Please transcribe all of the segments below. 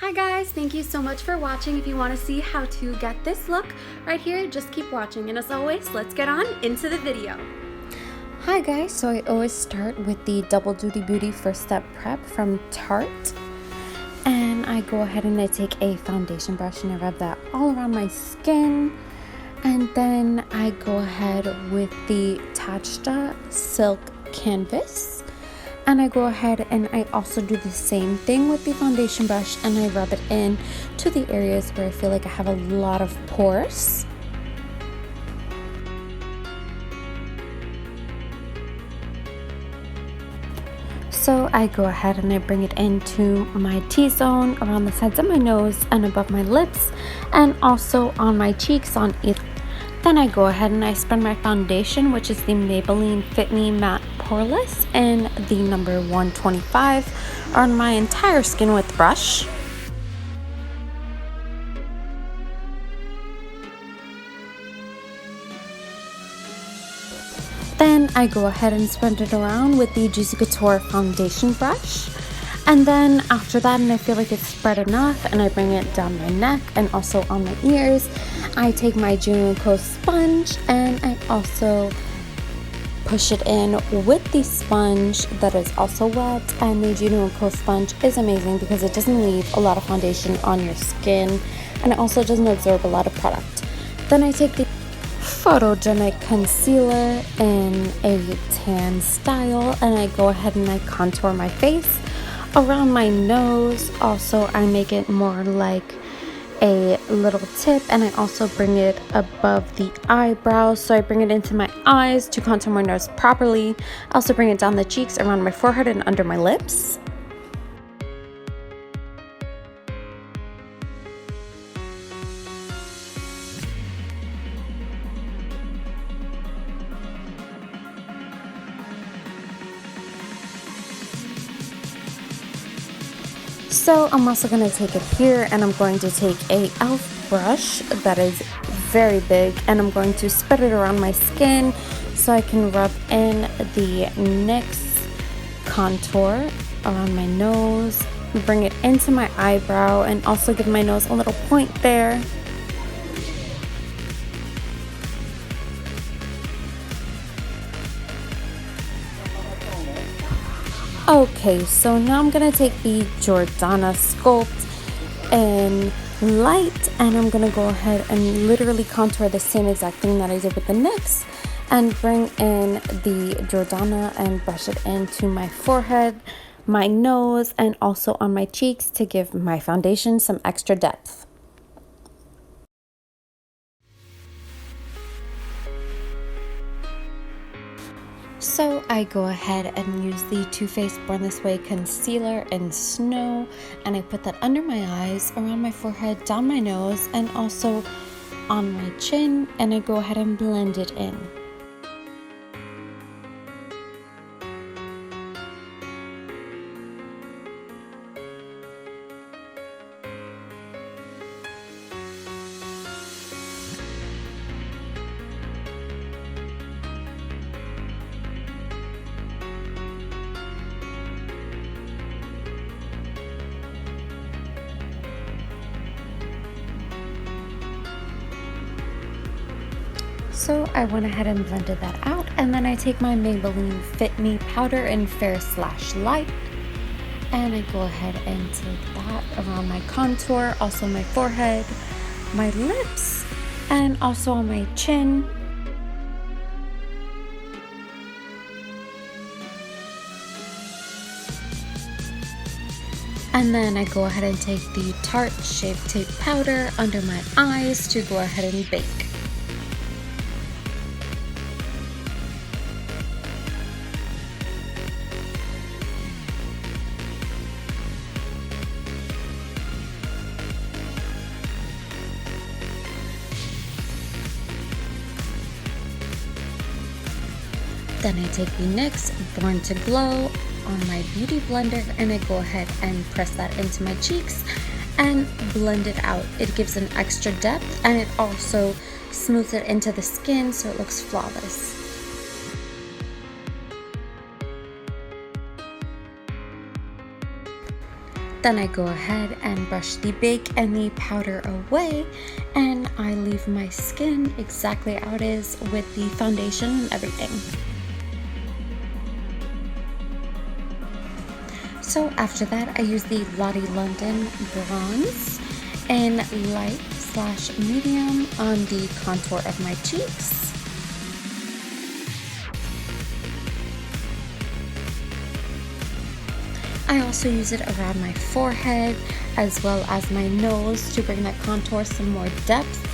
Hi guys, thank you so much for watching. If you want to see how to get this look right here, just keep watching. And as always, let's get on into the video. Hi guys, so I always start with the Double Duty Beauty First Step Prep from Tarte. And I go ahead and I take a foundation brush and I rub that all around my skin. And then I go ahead with the Tatcha Silk Canvas. And I go ahead and I also do the same thing with the foundation brush and I rub it in to the areas where I feel like I have a lot of pores. So I go ahead and I bring it into my T-zone, around the sides of my nose and above my lips, and also on my cheeks on either. Then I go ahead and I spread my foundation, which is the Maybelline Fit Me Matte+poreless in the number 125, on my entire skin with brush. Then I go ahead and spread it around with the Juicy Couture foundation brush. And then after that, and I feel like it's spread enough, and I bring it down my neck and also on my ears, I take my Juno & Co sponge and I also push it in with the sponge that is also wet. And the Juno & Co sponge is amazing because it doesn't leave a lot of foundation on your skin and it also doesn't absorb a lot of product. Then I take the Photogenic concealer in a tan style and I go ahead and I contour my face around my nose. Also, I make it more like a little tip and I also bring it above the eyebrows. So I bring it into my eyes to contour my nose properly. I also bring it down the cheeks, around my forehead and under my lips. So I'm also going to take it here and I'm going to take a e.l.f. brush that is very big and I'm going to spread it around my skin so I can rub in the NYX contour around my nose, bring it into my eyebrow and also give my nose a little point there. Okay, so now I'm going to take the Jordana Sculpt in light and I'm going to go ahead and literally contour the same exact thing that I did with the NYX and bring in the Jordana and brush it into my forehead, my nose, and also on my cheeks to give my foundation some extra depth. So I go ahead and use the Too Faced Born This Way concealer in Snow and I put that under my eyes, around my forehead, down my nose, and also on my chin, and I go ahead and blend it in. So I went ahead and blended that out, and then I take my Maybelline Fit Me powder in Fair / Light and I go ahead and take that around my contour, also my forehead, my lips, and also on my chin. And then I go ahead and take the Tarte Shape Tape powder under my eyes to go ahead and bake. Then I take the NYX Born to Glow on my beauty blender and I go ahead and press that into my cheeks and blend it out. It gives an extra depth and it also smooths it into the skin so it looks flawless. Then I go ahead and brush the bake and the powder away, and I leave my skin exactly how it is with the foundation and everything. So after that, I use the Lottie London bronze in light/medium on the contour of my cheeks. I also use it around my forehead as well as my nose to bring that contour some more depth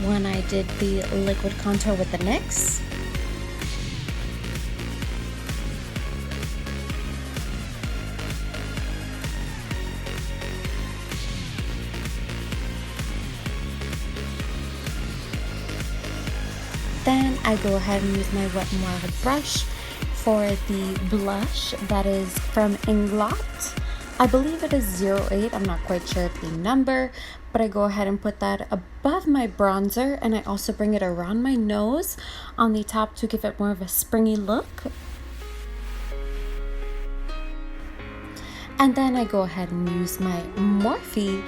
when I did the liquid contour with the NYX. Then I go ahead and use my Wet n Wild brush for the blush that is from Inglot. I believe it is 08, I'm not quite sure of the number, but I go ahead and put that above my bronzer, and I also bring it around my nose on the top to give it more of a springy look. And then I go ahead and use my Morphe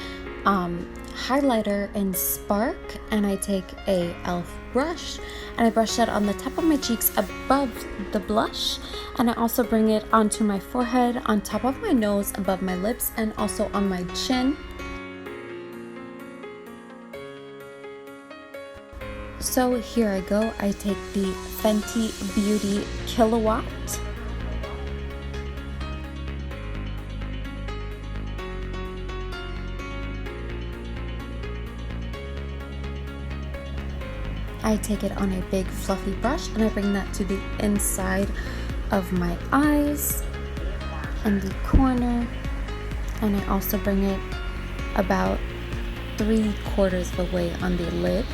highlighter in Spark, and I take a e.l.f. brush and I brush that on the top of my cheeks above the blush, and I also bring it onto my forehead, on top of my nose, above my lips, and also on my chin. So here I go. I take the Fenty Beauty Killawat. I take it on a big fluffy brush and I bring that to the inside of my eyes and the corner, and I also bring it about 3/4 of the way on the lid.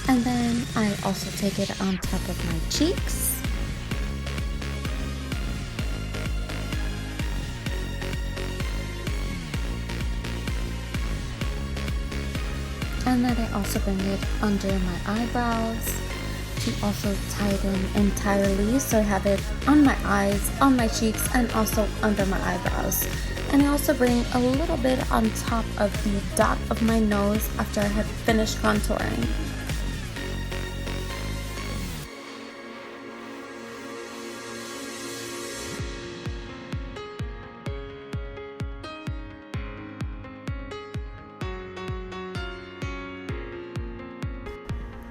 And then I also take it on top of my cheeks. And then I also bring it under my eyebrows to also tighten entirely. So I have it on my eyes, on my cheeks, and also under my eyebrows. And I also bring a little bit on top of the dot of my nose after I have finished contouring.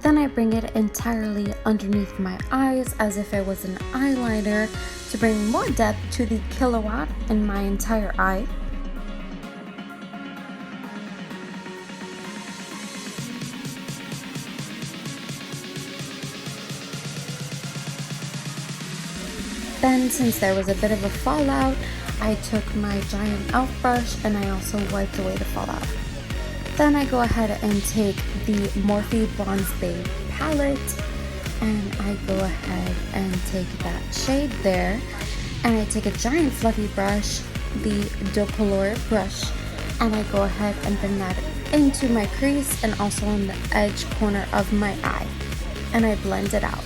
Then I bring it entirely underneath my eyes as if it was an eyeliner to bring more depth to the Killawat in my entire eye. Then, since there was a bit of a fallout, I took my giant e.l.f. brush and I also wiped away the fallout. Then I go ahead and take the Morphe Bronze Babe palette and I go ahead and take that shade there, and I take a giant fluffy brush, the Docolor brush, and I go ahead and bring that into my crease and also on the edge corner of my eye, and I blend it out.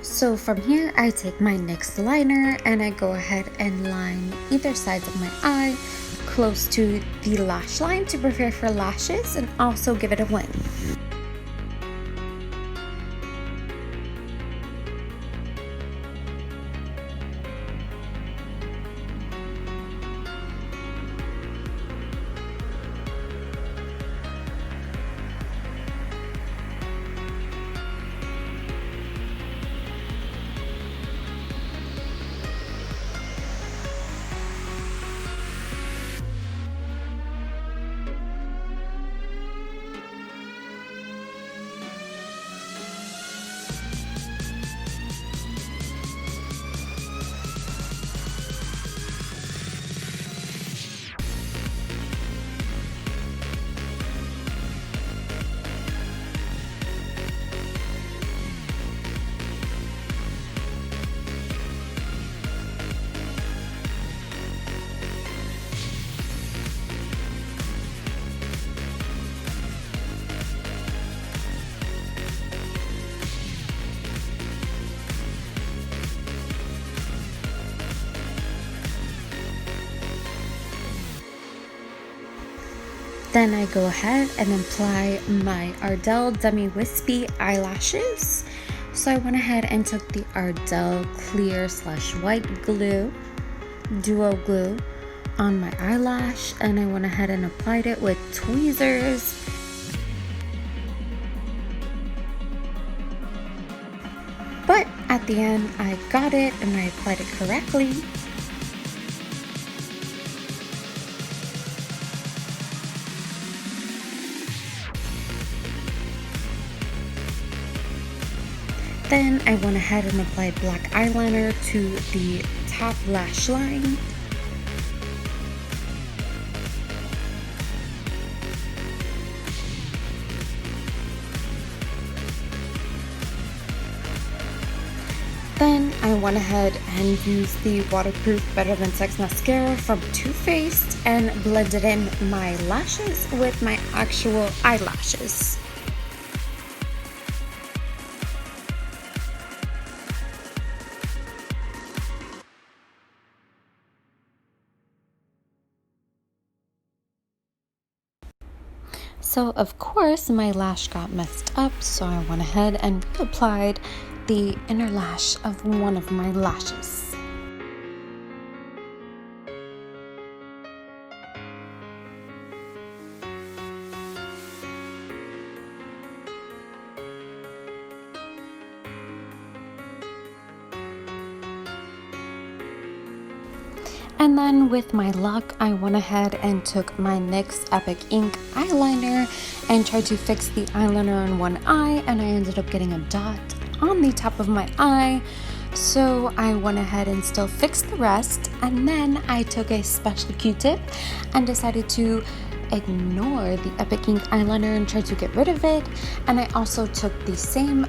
So from here, I take my NYX liner and I go ahead and line either sides of my eye close to the lash line to prepare for lashes and also give it a wing. Then I go ahead and apply my Ardell Demi Wispy eyelashes. So I went ahead and took the Ardell clear / white glue, duo glue, on my eyelash, and I went ahead and applied it with tweezers. But at the end, I got it and I applied it correctly. Then I went ahead and applied black eyeliner to the top lash line. Then I went ahead and used the waterproof Better Than Sex mascara from Too Faced and blended in my lashes with my actual eyelashes. So of course my lash got messed up, so I went ahead and applied the inner lash of one of my lashes. And then with my luck, I went ahead and took my NYX Epic Ink eyeliner and tried to fix the eyeliner on one eye, and I ended up getting a dot on the top of my eye. So I went ahead and still fixed the rest, and then I took a special Q-tip and decided to ignore the Epic Ink eyeliner and try to get rid of it. And I also took the same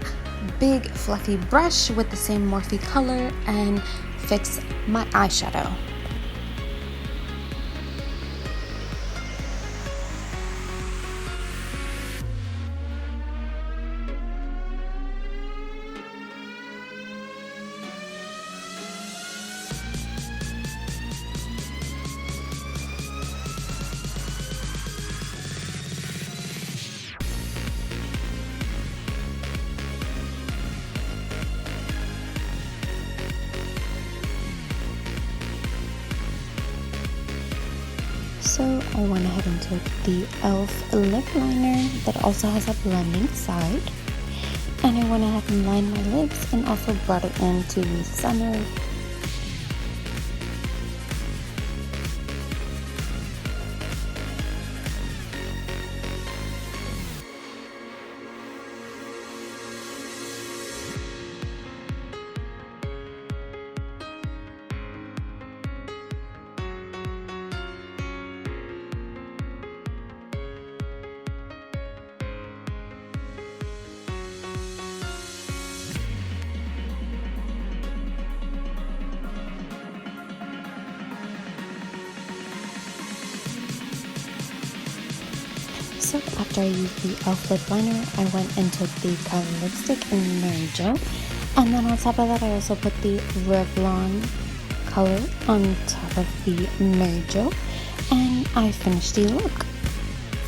big fluffy brush with the same Morphe color and fixed my eyeshadow. So I went ahead and took the e.l.f. lip liner that also has a blending side, and I went ahead and lined my lips and also brought it into the center. So after I used the e.l.f. lip liner, I went and took the color lipstick in Mary Jo, and then on top of that I also put the Revlon color on top of the Mary Jo, and I finished the look.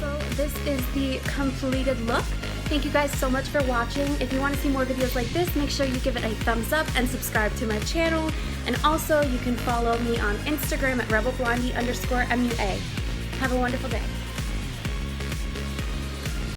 So this is the completed look. Thank you guys so much for watching. If you want to see more videos like this, make sure you give it a thumbs up and subscribe to my channel. And also you can follow me on Instagram at rebelblondie_MUA. Have a wonderful day.